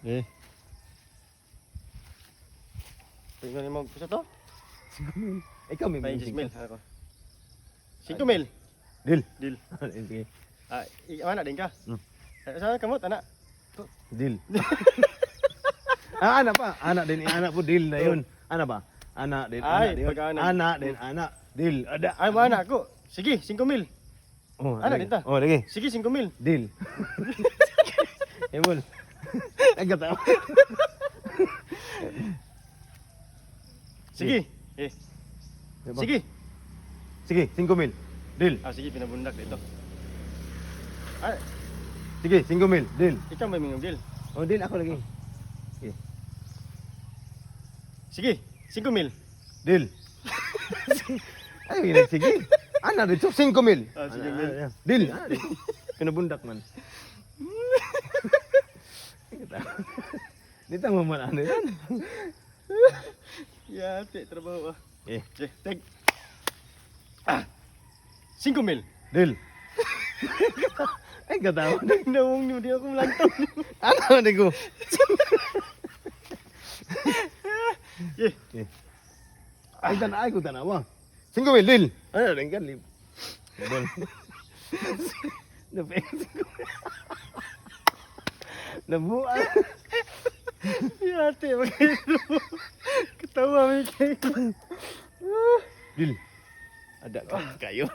Eh. Tingnan mo gusto to? 5 mil. Ikaw may May minting 10 mil ka. ako. 5 mil. Deal. Deal. Sige. Anak din ka? Hmm. Saan kamot anak? Deal. Anak pa. Anak din. Anak po deal na yun. Anak ba? Anak din. Ay, Anak din. pag-anak. Anak din. Anak. Deal. Ada. Ay, mga anak ko. Sige, 5 mil. Oh, Anak lagi. din ta. Oh, lagi. Sige, 5 mil. Deal. Emol. Agad ako. Sige. Eh. Diba? Sige. Sige, 5 mil. Deal. Sige, pinabundak dito. Ay, Sige, 5 mil. Deal. ikaw may mingong deal. Oh, deal ako lagi. Sige, 5 mil. Deal. Ay, sige. Ana dito 5 mil. 5 mil. Deal. Pinabundak man. Dito mo man ano yan. Yate, trabaho ah. Eh, Tag. 5 mil. deal. Ay, katawa. Nawong niyo, di ako malantong. Ano na ko? Eh, Ay, ay ko tanawa. 5 mil, deal. Ano rin ka, lip. Deal. Nabuan. yate, magkano. Katawa may kayo. Deal. Ada ka kayo.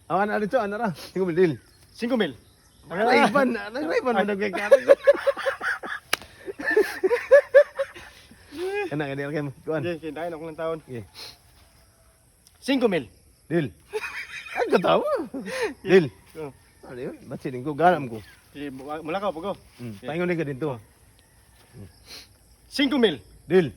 Awan ada to, ana ra. 5 mil, deal. 5 mil. Raiban, mo nagkakaroon ko. Enak ini kan, kuan. Okay, kintain ako ng taon. Okay. 5 mil. Deal. Ang katawa. Deal. Oh. Ano yun? Ba't sining ko? Garam ko. Sige, mula ka po ko. Paingon ka dito. 5 mil. Deal.